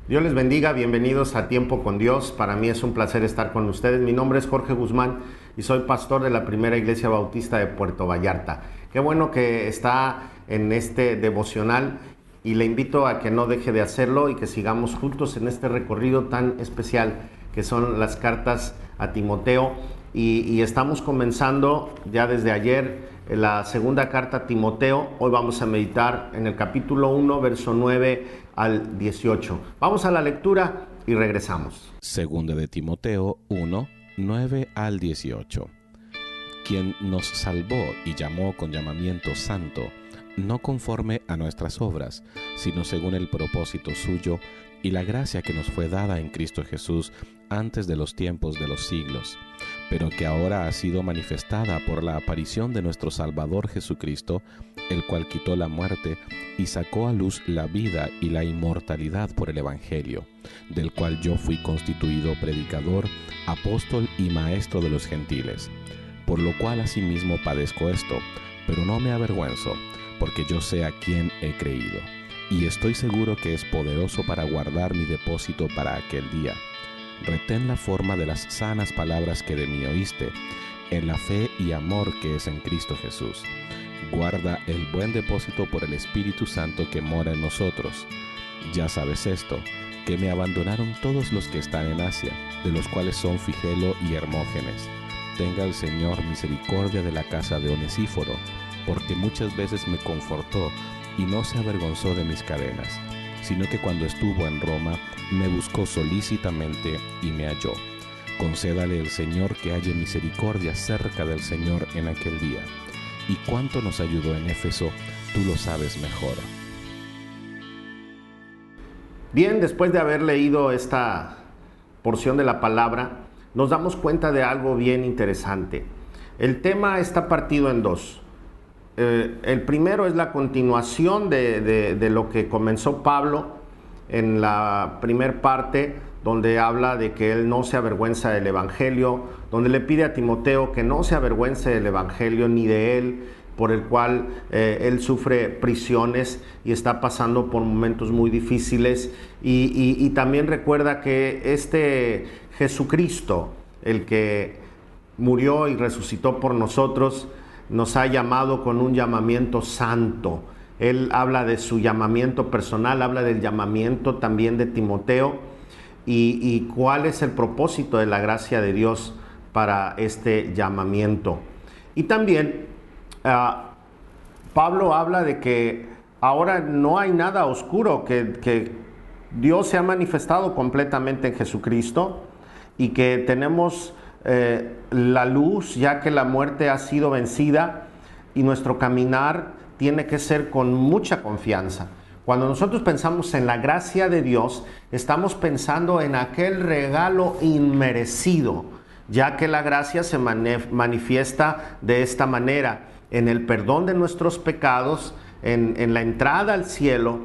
Dios les bendiga, bienvenidos a Tiempo con Dios. Para mí es un placer estar con ustedes. Mi nombre es Jorge Guzmán y soy pastor de la Primera Iglesia Bautista de Puerto Vallarta. Qué bueno que está en este devocional y le invito a que no deje de hacerlo y que sigamos juntos en este recorrido tan especial que son las cartas a Timoteo. Y estamos comenzando ya desde ayer la segunda carta a Timoteo. Hoy vamos a meditar en el capítulo 1, verso 9 al 18. Vamos a la lectura y regresamos. Segunda de Timoteo 1, 9 al 18. Quien nos salvó y llamó con llamamiento santo, no conforme a nuestras obras, sino según el propósito suyo y la gracia que nos fue dada en Cristo Jesús antes de los tiempos de los siglos, pero que ahora ha sido manifestada por la aparición de nuestro Salvador Jesucristo, el cual quitó la muerte y sacó a luz la vida y la inmortalidad por el Evangelio, del cual yo fui constituido predicador, apóstol y maestro de los gentiles, por lo cual asimismo padezco esto, pero no me avergüenzo, porque yo sé a quién he creído, y estoy seguro que es poderoso para guardar mi depósito para aquel día. Retén la forma de las sanas palabras que de mí oíste, en la fe y amor que es en Cristo Jesús. Guarda el buen depósito por el Espíritu Santo que mora en nosotros. Ya sabes esto, que me abandonaron todos los que están en Asia, de los cuales son Figelo y Hermógenes. Tenga el Señor misericordia de la casa de Onesíforo, porque muchas veces me confortó y no se avergonzó de mis cadenas, sino que cuando estuvo en Roma me buscó solícitamente y me halló. Concédale el Señor que haya misericordia cerca del Señor en aquel día. Y cuánto nos ayudó en Éfeso, tú lo sabes mejor. Bien, después de haber leído esta porción de la palabra, nos damos cuenta de algo bien interesante. El tema está partido en dos. El primero es la continuación de lo que comenzó Pablo en la primer parte, donde habla de que él no se avergüenza del Evangelio, donde le pide a Timoteo que no se avergüence del Evangelio ni de él, por el cual él sufre prisiones y está pasando por momentos muy difíciles. Y también recuerda que este Jesucristo, el que murió y resucitó por nosotros, nos ha llamado con un llamamiento santo. Él habla de su llamamiento personal, habla del llamamiento también de Timoteo y cuál es el propósito de la gracia de Dios para este llamamiento. Y también Pablo habla de que ahora no hay nada oscuro, que Dios se ha manifestado completamente en Jesucristo y que tenemos la luz, ya que la muerte ha sido vencida, y nuestro caminar tiene que ser con mucha confianza. Cuando nosotros pensamos en la gracia de Dios, estamos pensando en aquel regalo inmerecido, ya que la gracia se manifiesta de esta manera, en el perdón de nuestros pecados, en la entrada al cielo,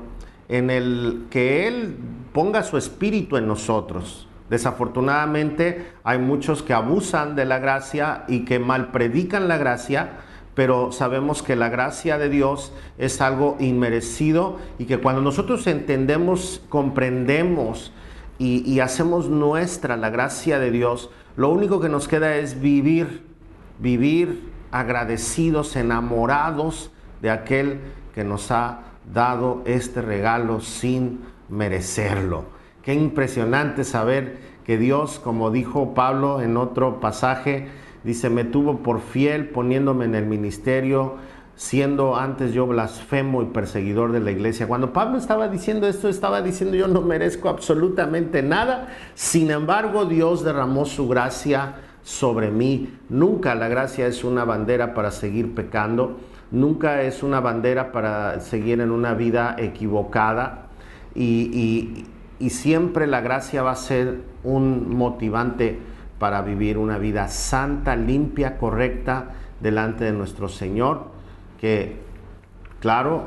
en el que Él ponga su espíritu en nosotros. Desafortunadamente hay muchos que abusan de la gracia y que malpredican la gracia, pero sabemos que la gracia de Dios es algo inmerecido y que cuando nosotros entendemos, comprendemos y hacemos nuestra la gracia de Dios, lo único que nos queda es vivir agradecidos, enamorados de aquel que nos ha dado este regalo sin merecerlo. Qué impresionante saber que Dios, como dijo Pablo en otro pasaje, dice, me tuvo por fiel poniéndome en el ministerio, siendo antes yo blasfemo y perseguidor de la iglesia. Cuando Pablo estaba diciendo esto, estaba diciendo, yo no merezco absolutamente nada. Sin embargo, Dios derramó su gracia sobre mí. Nunca la gracia es una bandera para seguir pecando. Nunca es una bandera para seguir en una vida equivocada. Y siempre la gracia va a ser un motivante para vivir una vida santa, limpia, correcta delante de nuestro Señor, que claro,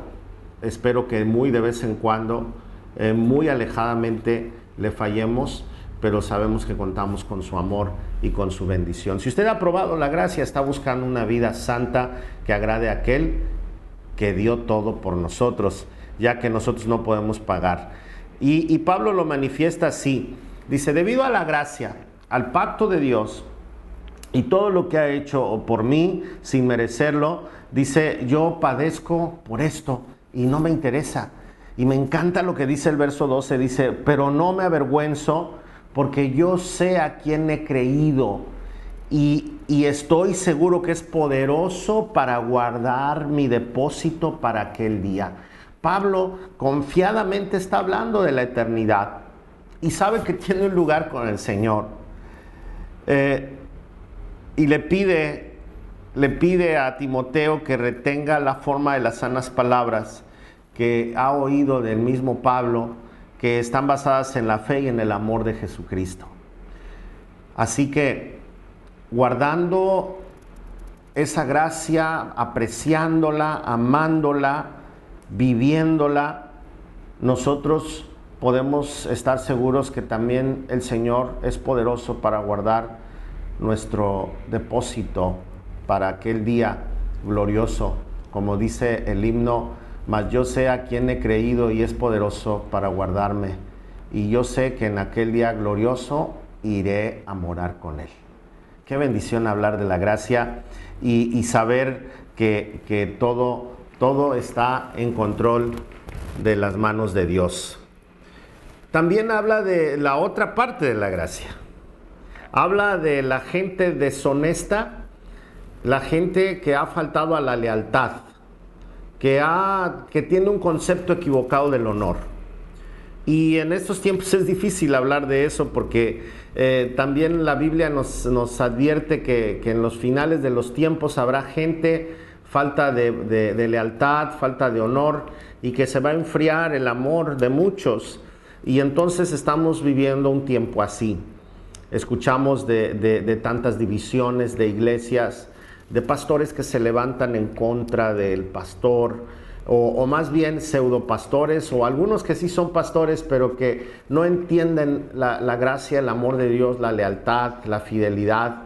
espero que muy de vez en cuando, muy alejadamente le fallemos, pero sabemos que contamos con su amor y con su bendición. Si usted ha probado la gracia, está buscando una vida santa que agrade a aquel que dio todo por nosotros, ya que nosotros no podemos pagar. Y Pablo lo manifiesta así. Dice, debido a la gracia, al pacto de Dios y todo lo que ha hecho por mí sin merecerlo, dice, yo padezco por esto y no me interesa. Y me encanta lo que dice el verso 12, dice, pero no me avergüenzo porque yo sé a quién he creído y estoy seguro que es poderoso para guardar mi depósito para aquel día. Pablo confiadamente está hablando de la eternidad y sabe que tiene un lugar con el Señor. Y le pide a Timoteo que retenga la forma de las sanas palabras que ha oído del mismo Pablo, que están basadas en la fe y en el amor de Jesucristo. Así que, guardando esa gracia, apreciándola, amándola, viviéndola, nosotros podemos estar seguros que también el Señor es poderoso para guardar nuestro depósito para aquel día glorioso, como dice el himno, mas yo sé a quién he creído y es poderoso para guardarme, y yo sé que en aquel día glorioso iré a morar con Él. Qué bendición hablar de la gracia y saber que todo está en control de las manos de Dios. También habla de la otra parte de la gracia. Habla de la gente deshonesta, la gente que ha faltado a la lealtad, que tiene un concepto equivocado del honor. Y en estos tiempos es difícil hablar de eso porque también la Biblia nos advierte que en los finales de los tiempos habrá gente, falta de lealtad, falta de honor, y que se va a enfriar el amor de muchos. Y entonces estamos viviendo un tiempo así. Escuchamos de tantas divisiones de iglesias, de pastores que se levantan en contra del pastor, o más bien pseudopastores, o algunos que sí son pastores, pero que no entienden la gracia, el amor de Dios, la lealtad, la fidelidad,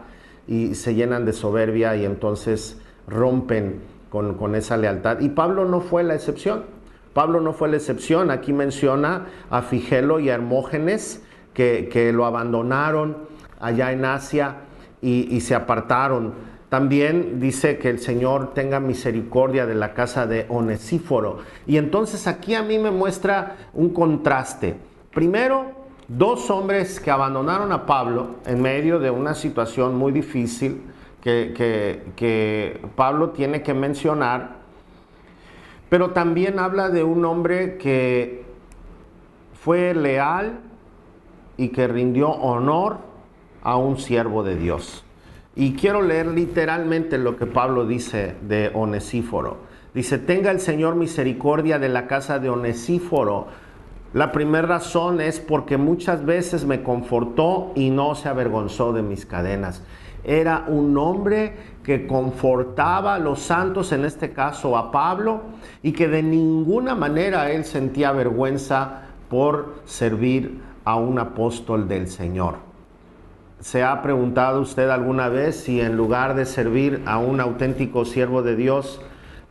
y se llenan de soberbia y entonces rompen con esa lealtad. Y Pablo no fue la excepción. Pablo no fue la excepción. Aquí menciona a Figelo y a Hermógenes que lo abandonaron allá en Asia y se apartaron. También dice que el Señor tenga misericordia de la casa de Onesíforo. Y entonces aquí a mí me muestra un contraste. Primero, dos hombres que abandonaron a Pablo en medio de una situación muy difícil que Pablo tiene que mencionar. Pero también habla de un hombre que fue leal y que rindió honor a un siervo de Dios. Y quiero leer literalmente lo que Pablo dice de Onesíforo. Dice, tenga el Señor misericordia de la casa de Onesíforo. La primera razón es porque muchas veces me confortó y no se avergonzó de mis cadenas. Era un hombre que confortaba a los santos, en este caso a Pablo, y que de ninguna manera él sentía vergüenza por servir a un apóstol del Señor. ¿Se ha preguntado usted alguna vez si en lugar de servir a un auténtico siervo de Dios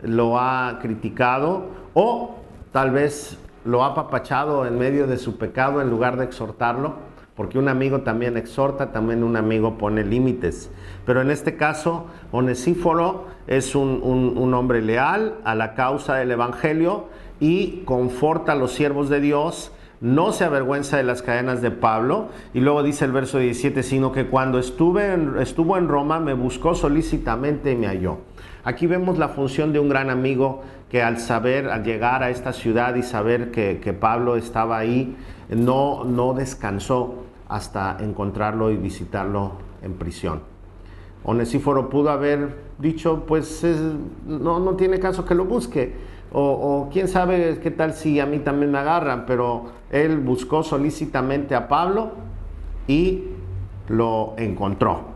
lo ha criticado o tal vez lo ha apapachado en medio de su pecado en lugar de exhortarlo? Porque un amigo también exhorta, también un amigo pone límites. Pero en este caso, Onesíforo es un hombre leal a la causa del Evangelio y conforta a los siervos de Dios. No se avergüenza de las cadenas de Pablo. Y luego dice el verso 17, sino que cuando estuvo en Roma me buscó solícitamente y me halló. Aquí vemos la función de un gran amigo que al llegar a esta ciudad y saber que Pablo estaba ahí, no descansó hasta encontrarlo y visitarlo en prisión. Onesíforo pudo haber dicho, pues no tiene caso que lo busque. O quién sabe qué tal si a mí también me agarran, pero él buscó solícitamente a Pablo y lo encontró.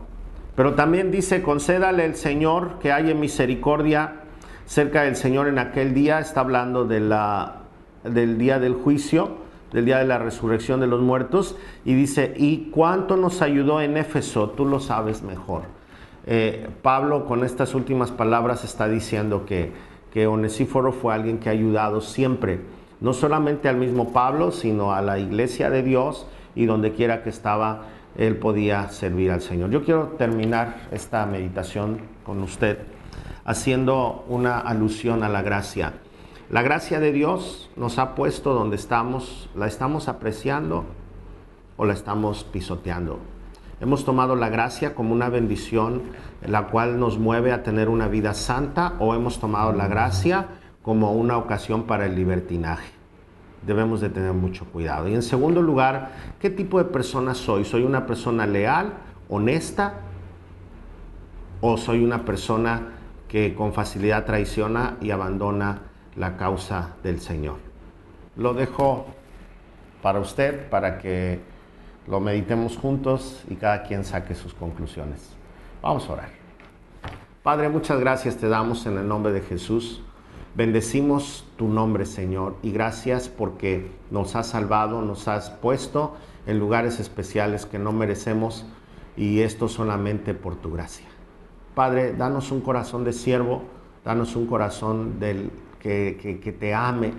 Pero también dice, concédale el Señor que haya misericordia cerca del Señor en aquel día. Está hablando del día del juicio, del día de la resurrección de los muertos. Y dice, ¿y cuánto nos ayudó en Éfeso? Tú lo sabes mejor. Pablo con estas últimas palabras está diciendo que Onesíforo fue alguien que ha ayudado siempre no solamente al mismo Pablo, sino a la iglesia de Dios, y donde quiera que estaba, él podía servir al Señor. Yo quiero terminar esta meditación con usted haciendo una alusión a la gracia. La gracia de Dios nos ha puesto donde estamos. ¿La estamos apreciando o la estamos pisoteando? Hemos tomado la gracia como una bendición, la cual nos mueve a tener una vida santa, o hemos tomado la gracia como una ocasión para el libertinaje. Debemos de tener mucho cuidado. Y en segundo lugar, ¿qué tipo de persona soy? ¿Soy una persona leal, honesta, o soy una persona que con facilidad traiciona y abandona la causa del Señor? Lo dejo para usted, para que lo meditemos juntos y cada quien saque sus conclusiones. Vamos a orar. Padre, muchas gracias te damos en el nombre de Jesús. Bendecimos tu nombre, Señor, y gracias porque nos has salvado, nos has puesto en lugares especiales que no merecemos, y esto solamente por tu gracia. Padre, danos un corazón de siervo, danos un corazón que te ame,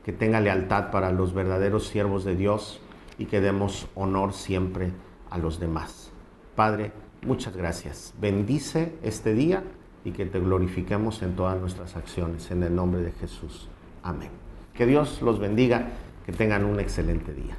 que tenga lealtad para los verdaderos siervos de Dios, y que demos honor siempre a los demás. Padre, muchas gracias. Bendice este día y que te glorifiquemos en todas nuestras acciones. En el nombre de Jesús. Amén. Que Dios los bendiga, que tengan un excelente día.